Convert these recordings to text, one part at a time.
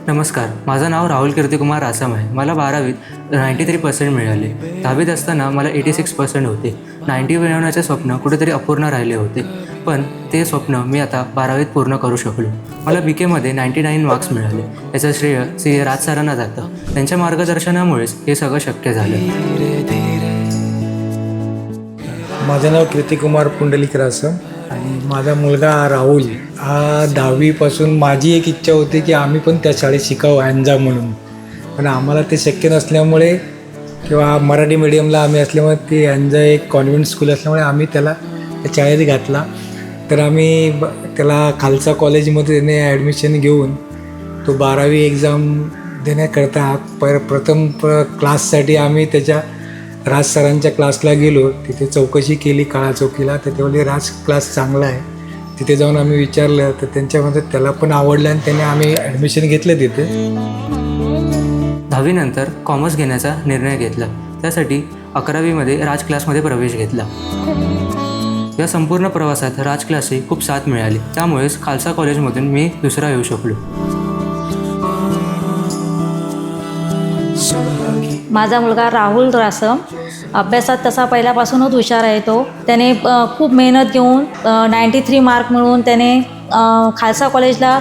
नमस्कार, माझं नाव राहुल कीर्तिकुमार आसम आहे. मला 12वीत 93% मिळाले. 10वीत असताना मला 86% होते. 90 मिळवण्याचे स्वप्न कुठेतरी अपूर्ण राहिले होते. पण ते स्वप्न मी आता 12वीत पूर्ण करू शकलो. मला BKमध्ये 99 मार्क्स मिळाले. याचं श्रेय CA राज सरांना जातं. त्यांच्या मार्गदर्शनामुळेच हे सगळं शक्य झालं. माझं नाव कीर्तिकुमार पुंडलिक रासम आणि माझा मुलगा राहुल हा 10वीपासून माझी एक इच्छा होती की आम्ही पण त्या शाळेत शिकावं ॲन्झा म्हणून. पण आम्हाला ते शक्य नसल्यामुळे किंवा मराठी मीडियमला आम्ही असल्यामुळे ते ॲन्झा एक कॉन्व्हेंट स्कूल असल्यामुळे आम्ही त्याला त्या शाळेत घातला. तर आम्ही त्याला खालसा कॉलेजमध्ये त्याने ॲडमिशन घेऊन तो 12वी एक्झाम देण्याकरता प्रथम क्लाससाठी आम्ही त्याच्या राज सरांच्या क्लासला गेलो. तिथे चौकशी केली काळा चौकीला, तर ते बोलले राज क्लास चांगला आहे. तिथे जाऊन आम्ही विचारलं तर त्यांच्यामध्ये त्याला पण आवडलं आणि त्याने आम्ही ॲडमिशन घेतलं तिथे. 10वीनंतर कॉमर्स घेण्याचा निर्णय घेतला. त्यासाठी 11वीमध्ये राज क्लासमध्ये प्रवेश घेतला. या संपूर्ण प्रवासात राज क्लासची खूप साथ मिळाली. त्यामुळेच खालसा कॉलेजमधून मी दुसरा येऊ शकलो. माझा मुलगा राहुल रासम अभ्यासात तसा पहिल्यापासूनच हुशार आहे. त्याने खूप मेहनत घेऊन 93 मार्क मिळवून त्याने खालसा कॉलेजला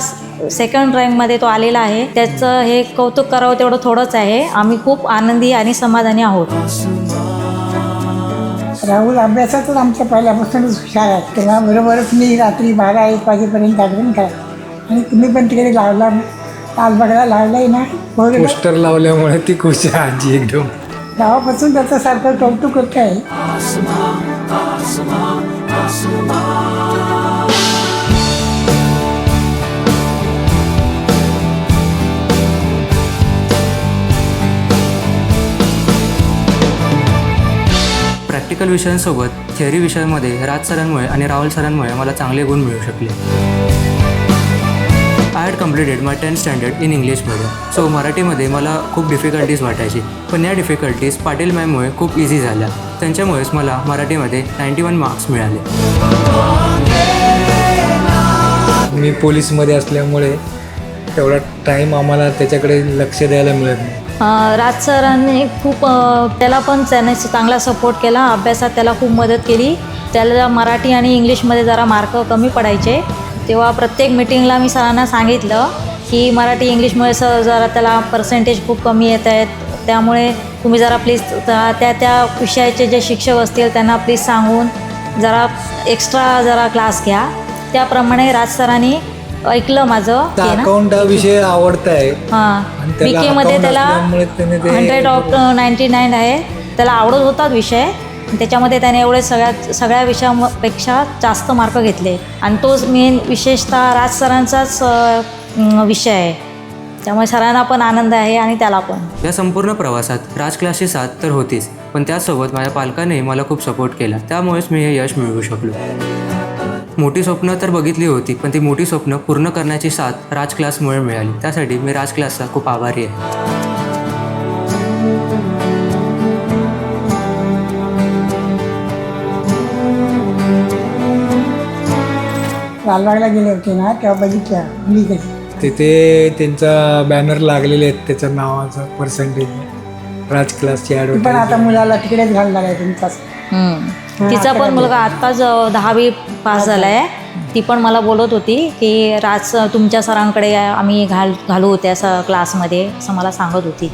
सेकंड रँकमध्ये तो आलेला आहे. त्याचं हे कौतुक करावं तेवढं थोडंच आहे. आम्ही खूप आनंदी आणि समाधानी आहोत. राहुल अभ्यासातच आमच्या पहिल्यापासूनच हुशार आहेत. तेव्हा बरोबरच मी रात्री 12-1 वाजेपर्यंत आठवण करायला आणि तुम्ही पण तिकडे लावला लालबागला लावलाय ना पोस्टर लावल्यामुळे ती खुश आहे आजी एकदम. गावापासून त्याचं सारखं कौतुक होत आहे. प्रॅक्टिकल विषयांसोबत थिअरी विषयांमध्ये राज सरांमुळे आणि राहुल सरांमुळे मला चांगले गुण मिळू शकले. I had completed my 10th standard in English medium. So मराठीमध्ये मला खूप डिफिकल्टीज वाटायची. पण या डिफिकल्टीज पाटील मॅममुळे खूप इझी झाल्या. त्यांच्यामुळेच मला मराठीमध्ये 91 मार्क्स मिळाले. मी पोलीसमध्ये असल्यामुळे तेवढा टाईम आम्हाला त्याच्याकडे लक्ष द्यायला मिळत नाही. राज सरांनी खूप त्याला चांगला सपोर्ट केला. अभ्यासात त्याला खूप मदत केली. त्याला मराठी आणि इंग्लिशमध्ये जरा मार्क कमी पडायचे. तेव्हा प्रत्येक मीटिंगला मी सरांना सांगितलं की मराठी इंग्लिशमुळे जरा त्याला पर्सेंटेज खूप कमी येत आहेत. त्यामुळे तुम्ही जरा प्लीज त्या विषयाचे जे शिक्षक असतील त्यांना प्लीज सांगून जरा एक्स्ट्रा जरा क्लास घ्या. त्याप्रमाणे राज सरांनी ऐकलं माझं. अकाउंट हा विषय आवडता आहे. हां, BKमध्ये त्याला 100/99 आहे. त्याला आवडत होता विषय. त्याच्यामध्ये त्याने एवढे सगळ्या विषयापेक्षा जास्त मार्क घेतले आणि तोच मेन विशेषतः राज सरांचाच विषय आहे. त्यामुळे सरांना पण आनंद आहे आणि त्याला पण. या संपूर्ण प्रवासात राज क्लासची साथ तर होतीच, पण त्यासोबत माझ्या पालकांनी मला खूप सपोर्ट केला. त्यामुळेच मी हे यश मिळवू शकलो. मोठी स्वप्न तर बघितली होती, पण ती मोठी स्वप्न पूर्ण करण्याची साथ राज क्लासमुळे मिळाली. त्यासाठी मी राज क्लासचा खूप आभारी आहे. लालबागला गेले होते ना तेव्हा बघितलं मुली कशी तिथे त्यांचा बॅनर लागलेले आहेत त्याच्या नावाचं पर्सेंटेज राज क्लासची पण ॲडव्हर्टाईज. आता मुलाला तिकडेच घालणार आहे तुमचाच. तिचा पण मुलगा आत्ताच 10वी पास झाला आहे. ती पण मला बोलत होती की राज तुमच्या सरांकडे आम्ही घालू त्या क्लासमध्ये असं मला सांगत होती.